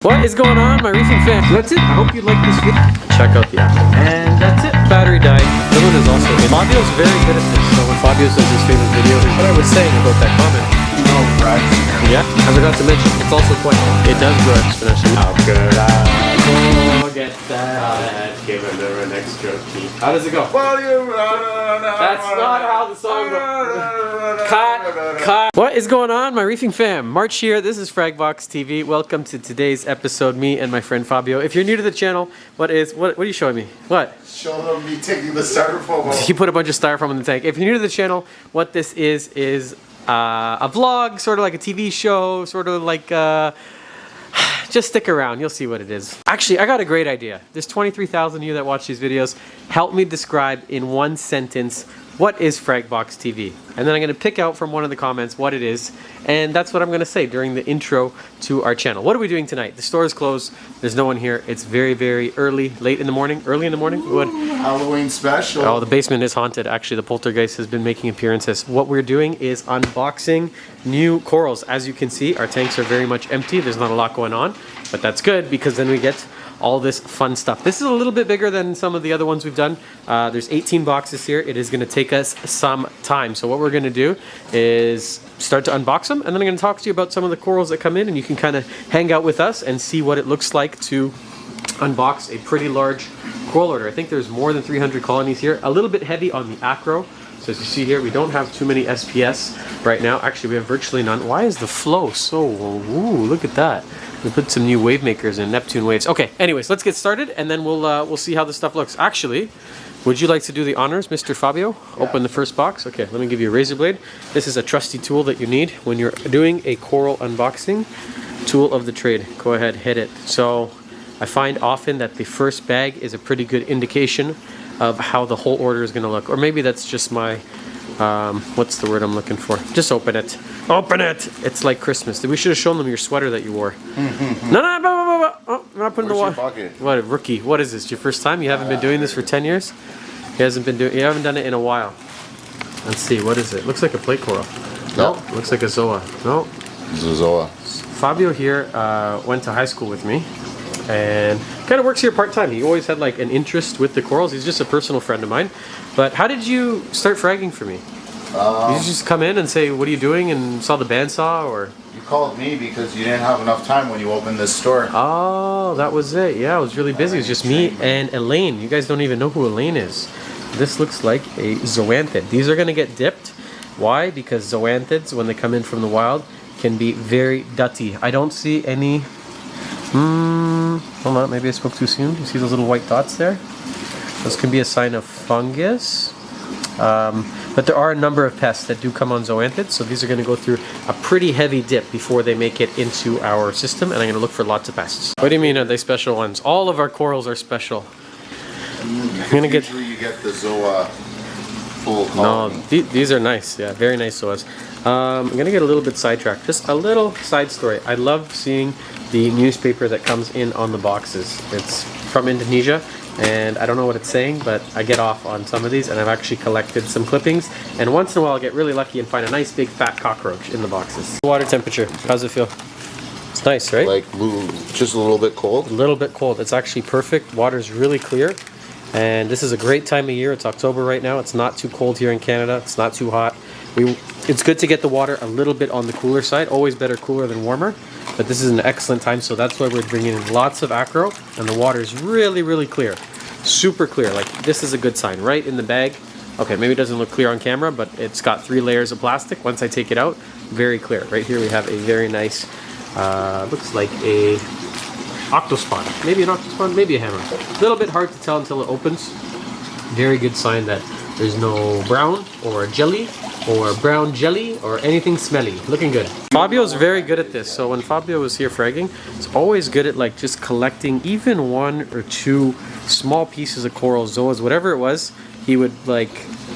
What is going on, my reefing fam? That's it. I hope you like this video. Check out the app. And that's it. Battery died. The one is also in. Fabio's very good at this. So when Fabio says his favorite video, here's what I was saying about that comment. No, frag. Yeah, I forgot to mention, it's also quite, it does grow exponentially. How could I forget that? Given her an extra key. How does it go? Well, That's not how the song goes. Cut. What is going on, my reefing fam? March here. This is Fragbox TV. Welcome to today's episode. Me and my friend Fabio. If you're new to the channel, what are you showing me? What? Show them me taking the styrofoam off. He put a bunch of styrofoam in the tank. If you're new to the channel, what this is a vlog, sort of like a TV show, sort of like just stick around, you'll see what it is. Actually, I got a great idea. There's 23,000 of you that watch these videos. Help me describe in one sentence what is Fragbox TV, and then I'm going to pick out from one of the comments what it is, and that's what I'm going to say during the intro to our channel. What are we doing tonight? The store is closed. There's no one here. It's very, very early, late in the morning, early in the morning. Ooh, what? Halloween special. Oh, the basement is haunted. Actually, the poltergeist has been making appearances. What we're doing is unboxing new corals. As you can see, our tanks are very much empty. There's not a lot going on, but that's good because then we get all this fun stuff. This is a little bit bigger than some of the other ones we've done. There's 18 boxes here. It is going to take us some time. So what we're going to do is start to unbox them, and then I'm going to talk to you about some of the corals that come in, and you can kind of hang out with us and see what it looks like to unbox a pretty large coral order. I think there's more than 300 colonies here. A little bit heavy on the acro. So as you see here, we don't have too many SPS right now. Actually, we have virtually none. Why is the flow so, ooh, look at that. We put some new wave makers in, Neptune waves. Okay, anyways, let's get started, and then we'll see how this stuff looks. Actually, would you like to do the honors, Mr. Fabio? Yeah. Open the first box. Okay, let me give you a razor blade. This is a trusty tool that you need when you're doing a coral unboxing. Tool of the trade. Go ahead, hit it. So I find often that the first bag is a pretty good indication of how the whole order is going to look. Or maybe that's just my, what's the word I'm looking for? Just open it. Open it! It's like Christmas. We should have shown them your sweater that you wore. No, oh, I'm not putting the water. What, a rookie. What is this? Your first time? You haven't been doing this for 10 years? You haven't done it in a while. Let's see, what is it? Looks like a plate coral. No. Looks like a zoa. No. It's a zoa. Fabio here went to high school with me and kind of works here part-time. He always had like an interest with the corals. He's just a personal friend of mine. But how did you start fragging for me? Did you just come in and say, what are you doing, and saw the bandsaw, or? You called me because you didn't have enough time when you opened this store. Oh, that was it. Yeah, I was really busy. It was just me and Elaine. You guys don't even know who Elaine is. This looks like a zoanthid. These are going to get dipped. Why? Because zoanthids, when they come in from the wild, can be very dutty. I don't see any... hold on, maybe I spoke too soon. You see those little white dots there? Those can be a sign of fungus. But there are a number of pests that do come on zoanthids, so these are going to go through a pretty heavy dip before they make it into our system, and I'm going to look for lots of pests. What do you mean are they special ones? All of our corals are special. Usually you get the zoa full colony. No, these are nice. Yeah, very nice zoas. I'm going to get a little bit sidetracked. Just a little side story. I love seeing the newspaper that comes in on the boxes. It's from Indonesia. And I don't know what it's saying, but I get off on some of these, and I've actually collected some clippings. And once in a while, I get really lucky and find a nice big fat cockroach in the boxes. Water temperature, how's it feel? It's nice, right? Like just a little bit cold? A little bit cold. It's actually perfect. Water's really clear. And this is a great time of year. It's October right now. It's not too cold here in Canada. It's not too hot. It's good to get the water a little bit on the cooler side. Always better cooler than warmer. But this is an excellent time, so that's why we're bringing in lots of acro, and the water is really, really clear. Super clear. Like, this is a good sign. Right in the bag. Okay, maybe it doesn't look clear on camera, but it's got 3 layers of plastic. Once I take it out, very clear. Right here we have a very nice, looks like a octospon. Maybe an octospon, maybe a hammer. A little bit hard to tell until it opens. Very good sign that there's no brown or jelly or brown jelly or anything smelly. Looking good. Fabio's very good at this. So when Fabio was here fragging, he's always good at like just collecting even 1 or 2 small pieces of coral, zoas, whatever it was. He would like,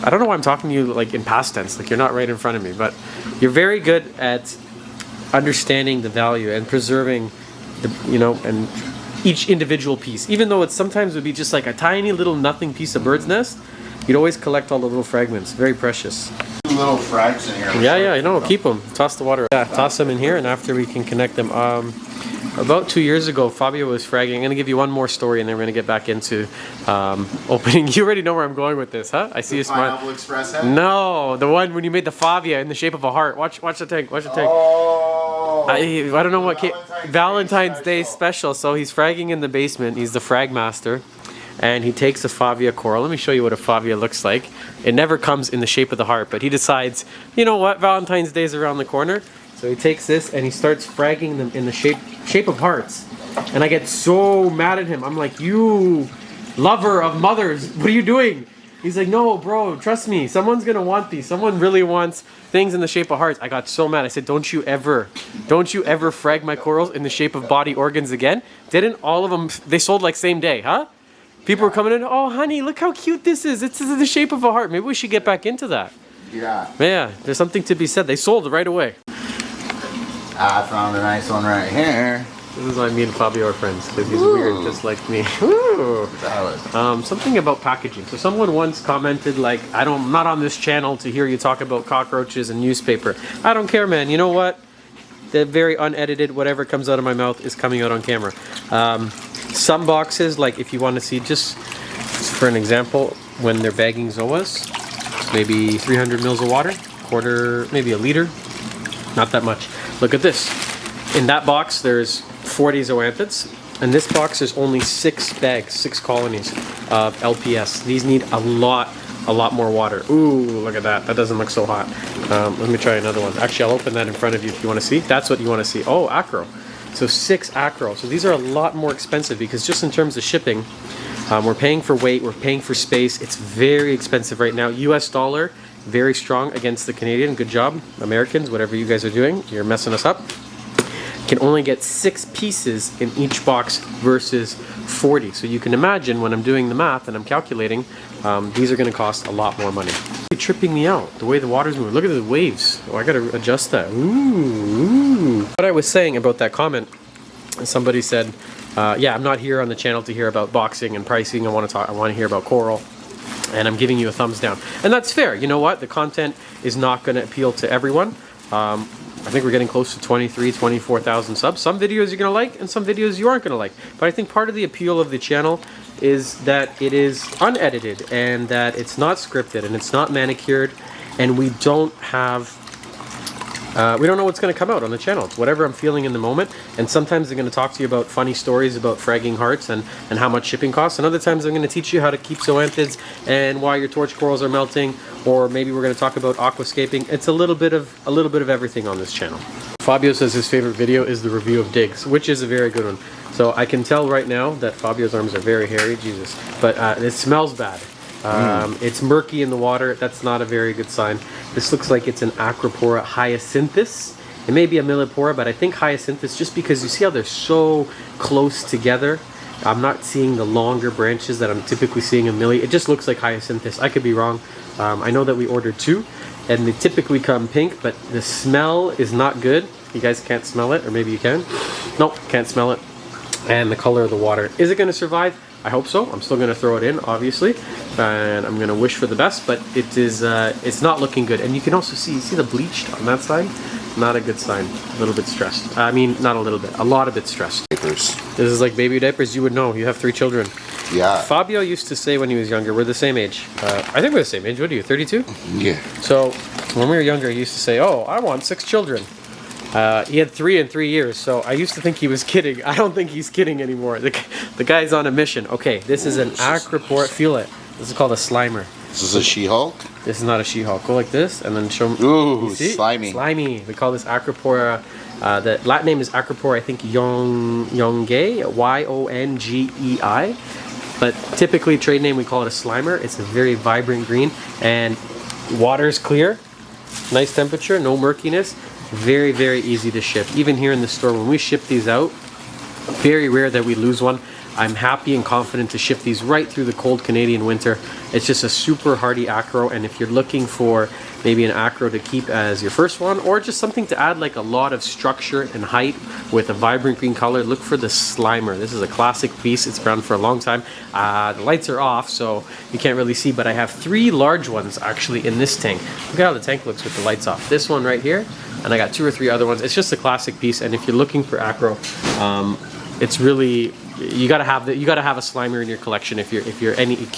I don't know why I'm talking to you like in past tense, like you're not right in front of me, but you're very good at understanding the value and preserving the, you know, and each individual piece. Even though it sometimes would be just like a tiny little nothing piece of bird's nest, you'd always collect all the little fragments. Very precious. Little frags in here. Yeah, you know, keep them. Toss the water. Yeah, toss them in here, and after we can connect them. About 2 years ago, Fabio was fragging. I'm going to give you one more story and then we're going to get back into opening. You already know where I'm going with this, huh? I see you smile. Pineapple Express head? No, the one when you made the Fabia in the shape of a heart. Watch the tank, watch the tank. Oh, I don't know what Valentine's Day special. special. So he's fragging in the basement. He's the frag master. And he takes a Fabia coral. Let me show you what a Fabia looks like. It never comes in the shape of the heart, but he decides, you know what, Valentine's Day is around the corner. So he takes this and he starts fragging them in the shape of hearts. And I get so mad at him. I'm like, you lover of mothers, what are you doing? He's like, no, bro, trust me. Someone's going to want these. Someone really wants things in the shape of hearts. I got so mad. I said, don't you ever frag my corals in the shape of body organs again? Didn't all of them, they sold like same day, huh? People were coming in, oh, honey, look how cute this is. It's in the shape of a heart. Maybe we should get back into that. Yeah. Yeah, there's something to be said. They sold right away. I found a nice one right here. This is why me and Fabio are friends, because he's weird, just like me. Woo. Something about packaging. So someone once commented, like, I'm not on this channel to hear you talk about cockroaches and newspaper. I don't care, man. You know what? The very unedited, whatever comes out of my mouth is coming out on camera. Some boxes, like if you want to see, just for an example, when they're bagging zoas, maybe 300 mils of water, quarter, maybe a liter, not that much. Look at this. In that box, there's 40 zoanthids. In this box, there's only 6 bags, 6 colonies of LPS. These need a lot more water. Ooh, look at that. That doesn't look so hot. Let me try another one. Actually, I'll open that in front of you if you want to see. That's what you want to see. Oh, acro. So 6 acro. So these are a lot more expensive because just in terms of shipping, we're paying for weight, we're paying for space. It's very expensive right now. US dollar, very strong against the Canadian. Good job, Americans, whatever you guys are doing. You're messing us up. Can only get 6 pieces in each box versus 40. So you can imagine when I'm doing the math and I'm calculating, these are going to cost a lot more money. It's tripping me out, the way the water's moving. Look at the waves. Oh, I got to adjust that. Ooh. What I was saying about that comment, somebody said, yeah, I'm not here on the channel to hear about boxing and pricing. I want to hear about coral. And I'm giving you a thumbs down. And that's fair. You know what? The content is not going to appeal to everyone. I think we're getting close to 23, 24,000 subs. Some videos you're going to like and some videos you aren't going to like. But I think part of the appeal of the channel is that it is unedited and that it's not scripted and it's not manicured and we don't know what's going to come out on the channel. It's whatever I'm feeling in the moment. And sometimes I'm going to talk to you about funny stories about fragging hearts and how much shipping costs. And other times I'm going to teach you how to keep zoanthids and why your torch corals are melting. Or maybe we're going to talk about aquascaping. It's a little bit of everything on this channel. Fabio says his favorite video is the review of digs, which is a very good one. So I can tell right now that Fabio's arms are very hairy, Jesus. But it smells bad. It's murky in the water. That's not a very good sign. This looks like it's an acropora hyacinthus. It may be a millipora, but I think hyacinthus just because you see how they're so close together. I'm not seeing the longer branches that I'm typically seeing in milli. It just looks like hyacinthus. I could be wrong. I know that we ordered 2 and they typically come pink, but the smell is not good. You guys can't smell it, or maybe you can. Nope, can't smell it. And the color of the water. Is it going to survive? I hope so. I'm still going to throw it in, obviously, and I'm going to wish for the best, but it is, it's not looking good. And you can also see the bleached on that side? Not a good sign. A little bit stressed. I mean, not a little bit, a lot of it stressed. Diapers. This is like baby diapers. You would know. You have 3 children. Yeah. Fabio used to say when he was younger, we're the same age. I think we're the same age. What are you, 32? Yeah. So when we were younger, he used to say, oh, I want 6 children. He had 3 in 3 years, so I used to think he was kidding. I don't think he's kidding anymore. The guy's on a mission. Okay, this is an acropora. Feel it. This is called a slimer. This is a She-Hulk? This is not a She-Hulk. Go like this, and then show me. Ooh, slimy. Slimy. We call this acropora. The Latin name is acropora, I think, yongei, Y-O-N-G-E-I. But typically, trade name, we call it a slimer. It's a very vibrant green, and water's clear. Nice temperature, no murkiness. Very, very easy to ship. Even here in the store, when we ship these out, very rare that we lose one. I'm happy and confident to ship these right through the cold Canadian winter. It's just a super hardy acro, and if you're looking for maybe an acro to keep as your first one, or just something to add like a lot of structure and height with a vibrant green color, look for the Slimer. This is a classic piece. It's been around for a long time. The lights are off, so you can't really see, but I have 3 large ones actually in this tank. Look at how the tank looks with the lights off. This one right here, and I got 2 or 3 other ones. It's just a classic piece, and if you're looking for acro, it's really, you gotta have a Slimer in your collection if you're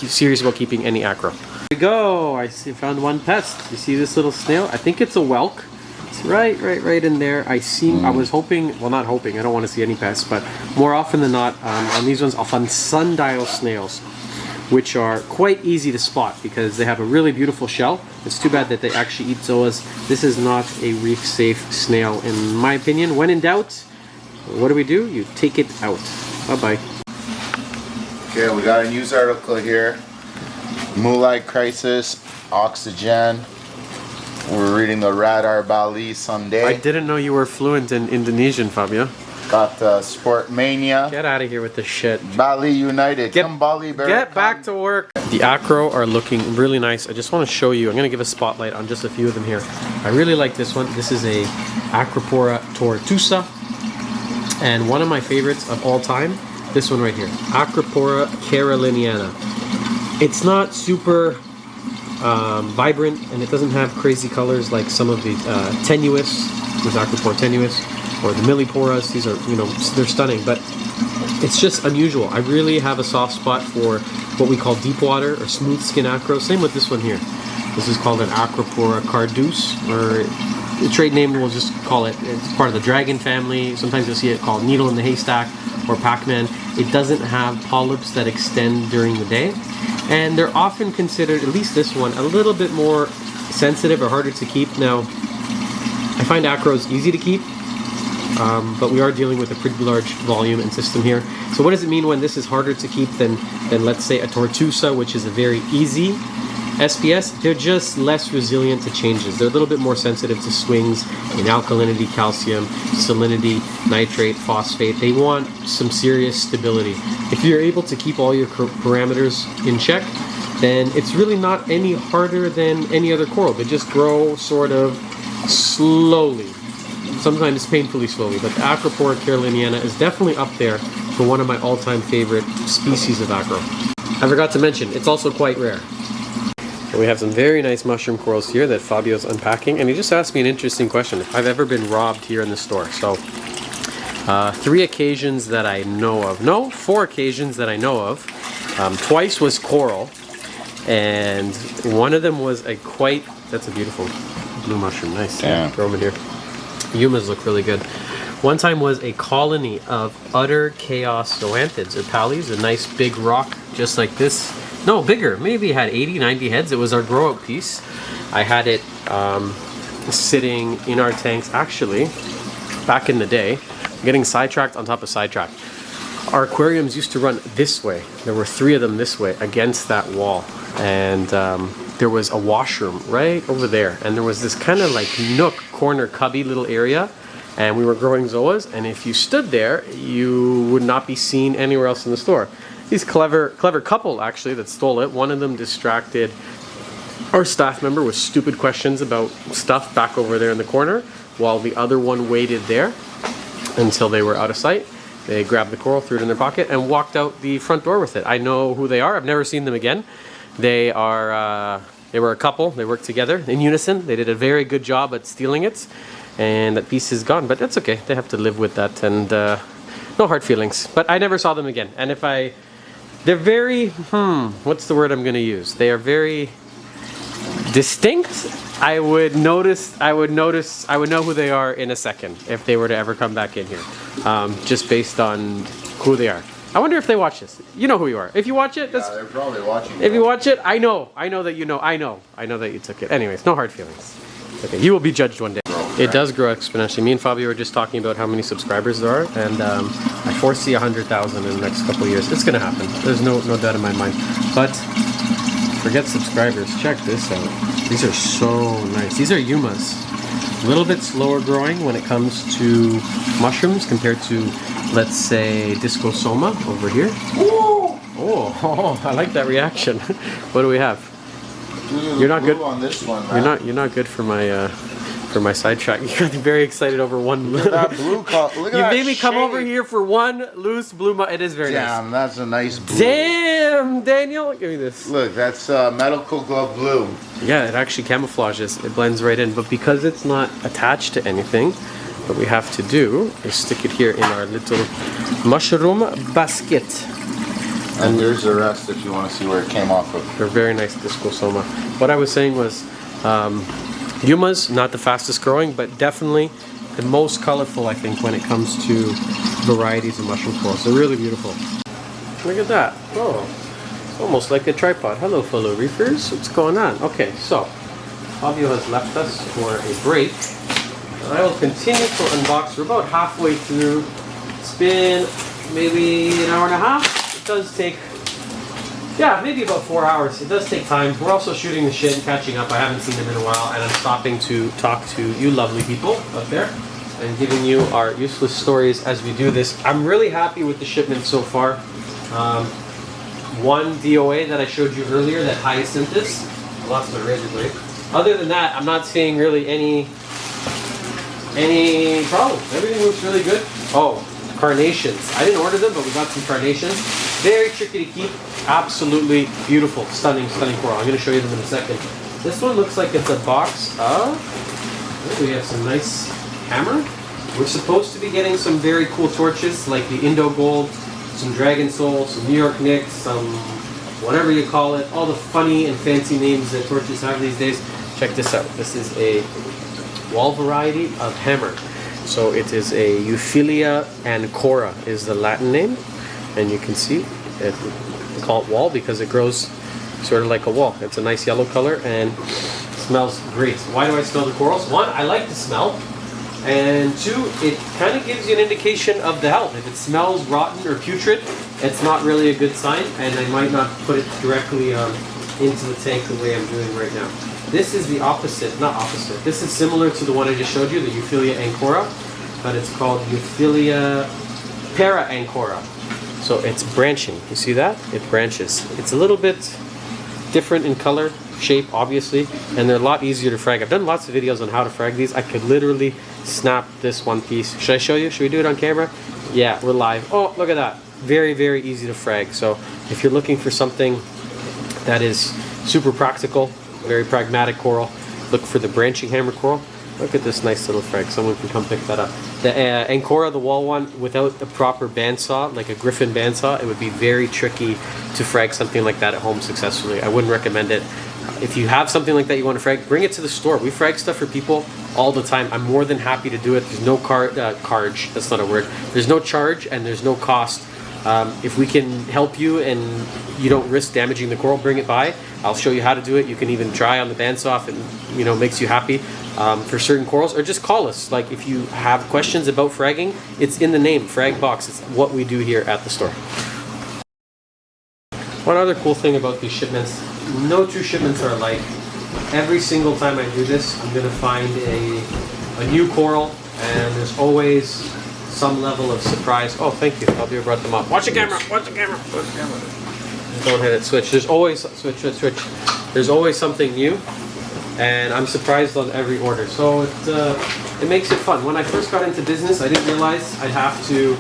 serious about keeping any acro. Here we go. I found one pest. You see this little snail? I think it's a whelk. It's right in there. I was hoping, well, not hoping, I don't want to see any pests, but more often than not, on these ones, I'll find sundial snails, which are quite easy to spot because they have a really beautiful shell. It's too bad that they actually eat zoas. This is not a reef-safe snail, in my opinion. When in doubt, what do? You take it out. Bye-bye. Okay, we got a news article here. Moonlight crisis, oxygen. We're reading the Radar Bali Sunday. I didn't know you were fluent in Indonesian, Fabio. Got Sport Mania. Get out of here with this shit. Bali United. Come Bali Bear. Get back to work. The acro are looking really nice. I just want to show you. I'm going to give a spotlight on just a few of them here. I really like this one. This is a Acropora tortuosa. And one of my favorites of all time, this one right here. Acropora caroliniana. It's not super vibrant, and it doesn't have crazy colors like some of the tenuis, there's Acropora tenuis, or the milliporas. These are, they're stunning, but it's just unusual. I really have a soft spot for what we call deep water or smooth skin acro. Same with this one here. This is called an Acropora carduus, or the trade name we'll just call it. It's part of the dragon family. Sometimes you'll see it called needle in the haystack or Pac-Man. It doesn't have polyps that extend during the day, and they're often considered, at least this one, a little bit more sensitive or harder to keep. Now, I find acros easy to keep, but we are dealing with a pretty large volume and system here. So what does it mean when this is harder to keep than let's say a tortuosa, which is a very easy SPS? They're just less resilient to changes. They're a little bit more sensitive to swings in alkalinity, calcium, salinity, nitrate, phosphate. They want some serious stability. If you're able to keep all your parameters in check, then it's really not any harder than any other coral. They just grow sort of slowly, sometimes painfully slowly. But the Acropora caroliniana is definitely up there for one of my all-time favorite species of acro. I forgot to mention, it's also quite rare. And we have some very nice mushroom corals here that Fabio's unpacking, and he just asked me an interesting question, if I've ever been robbed here in the store. So 3 occasions that I know of. No, 4 occasions that I know of. Twice was coral, and one of them was that's a beautiful blue mushroom. Nice. Yeah. Throw them in here. Yumas look really good. One time was a colony of utter chaos zoanthids, or pallies, a nice big rock just like this. No, bigger. Maybe it had 80, 90 heads. It was our grow out piece. I had it sitting in our tanks, actually, back in the day. I'm getting sidetracked on top of sidetrack. Our aquariums used to run this way. There were 3 of them this way against that wall. And there was a washroom right over there. And there was this kind of like nook, corner, cubby little area. And we were growing zoas. And if you stood there, you would not be seen anywhere else in the store. These clever couple actually that stole it. One of them distracted our staff member with stupid questions about stuff back over there in the corner, while the other one waited there until they were out of sight. They grabbed the coral, threw it in their pocket, and walked out the front door with it. I know who they are. I've never seen them again. They were a couple. They worked together in unison. They did a very good job at stealing it, and that piece is gone. But that's okay. They have to live with that, and no hard feelings. But I never saw them again. And they're very, what's the word I'm going to use? They are very distinct. I would know who they are in a second if they were to ever come back in here, just based on who they are. I wonder if they watch this. You know who you are. If you watch it, they're probably watching. If you watch it, I know that you know. I know that you took it. Anyways, no hard feelings. Okay, you will be judged one day. It does grow exponentially. Me and Fabio were just talking about how many subscribers there are, and I foresee 100,000 in the next couple of years. It's gonna happen. There's no doubt in my mind. But forget subscribers. Check this out. These are so nice. These are yumas. A little bit slower growing when it comes to mushrooms compared to, let's say, discosoma over here. Oh, I like that reaction. What do we have? Dude, You're not good on this one, man. You're not good for for my sidetrack. You got very excited over one. Look at that blue color. Look at You that made me come shade. over here for one loose blue. It is very nice. Damn, that's a nice blue. Damn, Daniel, give me this. Look, that's medical glove blue. Yeah, it actually camouflages. It blends right in. But because it's not attached to anything, what we have to do is stick it here in our little mushroom basket. And there's the rest if you want to see where it came off of. They're very nice discosoma. What I was saying was, Yuma's not the fastest growing, but definitely the most colorful, I think, when it comes to varieties of mushroom corals. They're really beautiful. Look at that. Oh, it's almost like a tripod. Hello, fellow reefers. What's going on? Okay, so Fabio has left us for a break. I will continue to unbox. We're about halfway through. It's been maybe an hour and a half. It does take, yeah, maybe about 4 hours. It does take time. We're also shooting the shit and catching up. I haven't seen them in a while, and I'm stopping to talk to you lovely people up there and giving you our useless stories as we do this. I'm really happy with the shipment so far. One DOA that I showed you earlier, that hyacinthus. I lost my razor blade. Other than that, I'm not seeing really any problems. Everything looks really good. Oh, carnations. I didn't order them, but we got some carnations. Very tricky to keep. Absolutely beautiful, stunning coral. I'm going to show you them in a second. This one looks like it's a box of, we have some nice hammer. We're supposed to be getting some very cool torches like the Indo Gold, some Dragon Soul, some New York Nicks, some whatever you call it. All the funny and fancy names that torches have these days. Check this out. This is a wall variety of hammer. So it is a Euphyllia ancora is the Latin name, and you can see it. We call it wall because it grows sort of like a wall. It's a nice yellow color and smells great. Why do I smell the corals? One, I like the smell, and two, it kind of gives you an indication of the health. If it smells rotten or putrid, it's not really a good sign, and I might not put it directly into the tank the way I'm doing right now. This is the opposite, not opposite. This is similar to the one I just showed you, the Euphyllia ancora, but it's called Euphyllia para ancora. So it's branching. You see that? It branches. It's a little bit different in color, shape, obviously, and they're a lot easier to frag. I've done lots of videos on how to frag these. I could literally snap this one piece. Should I show you? Should we do it on camera? Yeah, we're live. Oh, look at that. Very, very easy to frag. So if you're looking for something that is super practical, very pragmatic coral, look for the branching hammer coral. Look at this nice little frag. Someone can come pick that up. The ancora, the wall one, without a proper bandsaw, like a Griffin bandsaw, it would be very tricky to frag something like that at home successfully. I wouldn't recommend it. If you have something like that you want to frag, bring it to the store. We frag stuff for people all the time. I'm more than happy to do it. There's no charge. That's not a word. There's no charge and there's no cost. If we can help you and you don't risk damaging the coral, bring it by. I'll show you how to do it. You can even try on the bandsaw if it makes you happy for certain corals, or just call us. Like if you have questions about fragging, it's in the name, Fragbox. It's what we do here at the store. One other cool thing about these shipments, no two shipments are alike. Every single time I do this, I'm going to find a new coral, and there's always some level of surprise. Oh, thank you. Fabio brought them up. Watch the camera. Watch the camera. Watch the camera. Don't hit it. Switch. There's always switch. There's always something new, and I'm surprised on every order. So it makes it fun. When I first got into business, I didn't realize I'd have to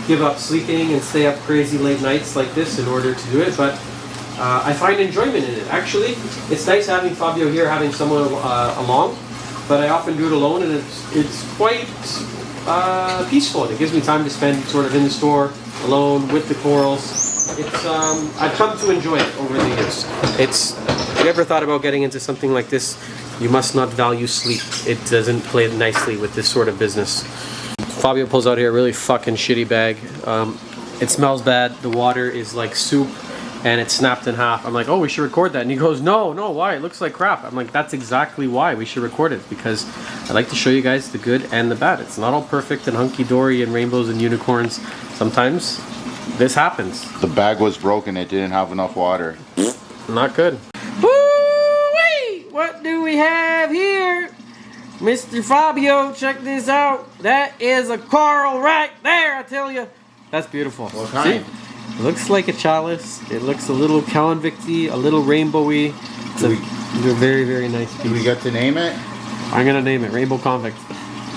give up sleeping and stay up crazy late nights like this in order to do it. But I find enjoyment in it. Actually, it's nice having Fabio here, having someone along. But I often do it alone, and it's quite peaceful. It gives me time to spend sort of in the store alone with the corals. It's I've come to enjoy it over the years. If you ever thought about getting into something like this, you must not value sleep. It doesn't play nicely with this sort of business. Fabio pulls out here a really fucking shitty bag. It smells bad. The water is like soup, and it's snapped in half. I'm like, oh, we should record that. And he goes, no, why? It looks like crap. I'm like, that's exactly why we should record it, because I like to show you guys the good and the bad. It's not all perfect and hunky-dory and rainbows and unicorns. Sometimes this happens. The bag was broken. It didn't have enough water. Not good. Woo-wee! What do we have here? Mr. Fabio, check this out. That is a coral right there, I tell you. That's beautiful. What kind? See? It looks like a chalice. It looks a little convicty, a little rainbowy. It's a very, very nice piece. Do we get to name it? I'm gonna name it Rainbow Convict.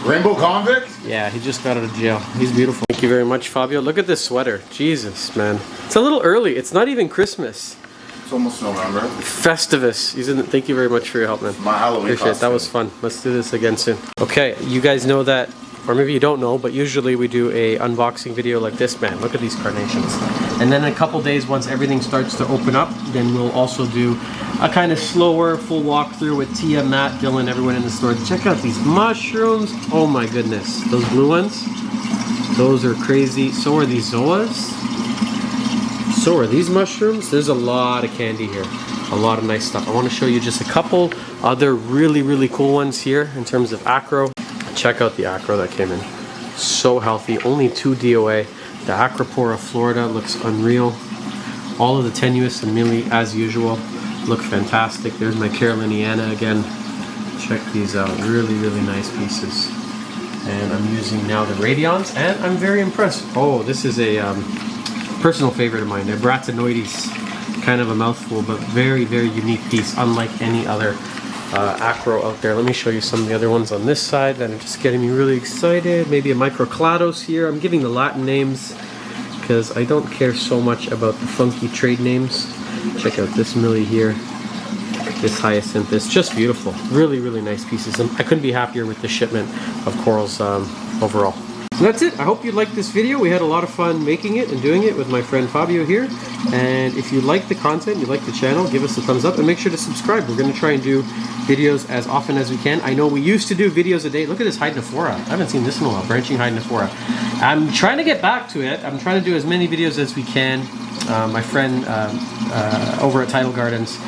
Rainbow convict? Yeah, he just got out of jail. He's beautiful. Thank you very much, Fabio. Look at this sweater. Jesus, man. It's a little early. It's not even Christmas. It's almost November. Festivus. Thank you very much for your help, man. My Halloween Appreciate it. That was fun. Let's do this again soon. Okay, you guys know that, or maybe you don't know, but usually we do a unboxing video like this, man. Look at these carnations. And then in a couple days, once everything starts to open up, then we'll also do a kind of slower full walkthrough with Tia, Matt, Dylan, everyone in the store. Check out these mushrooms. Oh my goodness. Those blue ones, those are crazy. So are these zoas. So are these mushrooms. There's a lot of candy here. A lot of nice stuff. I want to show you just a couple other really cool ones here in terms of acro. Check out the acro that came in. So healthy. Only 2 DOA. The acropora Florida looks unreal. All of the tenuous and mealy, as usual, look fantastic. There's my Caroliniana again. Check these out. Really nice pieces. And I'm using now the Radions, and I'm very impressed. Oh, this is a personal favorite of mine. The Bratanoides. Kind of a mouthful, but very unique piece, unlike any other acro out there. Let me show you some of the other ones on this side that are just getting me really excited. Maybe a Microclados here. I'm giving the Latin names because I don't care so much about the funky trade names. Check out this Millie here, this Hyacinthus, just beautiful. Really nice pieces. I couldn't be happier with the shipment of corals overall. So that's it. I hope you liked this video. We had a lot of fun making it and doing it with my friend Fabio here. And if you like the content, you like the channel, give us a thumbs up and make sure to subscribe. We're going to try and do videos as often as we can. I know we used to do videos a day. Look at this Hydnophora. I haven't seen this in a while, branching Hydnophora. I'm trying to get back to it. I'm trying to do as many videos as we can. My friend over at Tidal Gardens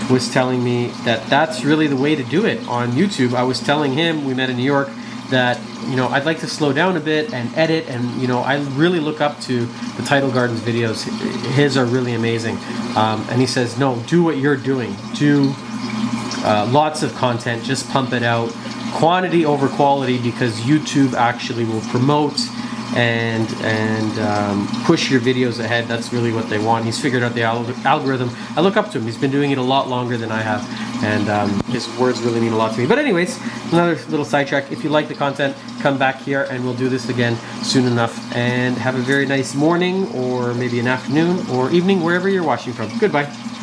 was telling me that that's really the way to do it on YouTube. I was telling him, we met in New York, that, you know, I'd like to slow down a bit and edit, and, you know, I really look up to the Tidal Gardens videos. His are really amazing. And he says, no, do what you're doing. Do lots of content, just pump it out. Quantity over quality, because YouTube actually will promote and push your videos ahead. That's really what they want. He's figured out the algorithm. I look up to him. He's been doing it a lot longer than I have, and his words really mean a lot to me. But anyways, another little sidetrack. If you like the content, come back here and we'll do this again soon enough. And have a very nice morning, or maybe an afternoon or evening, wherever you're watching from. Goodbye.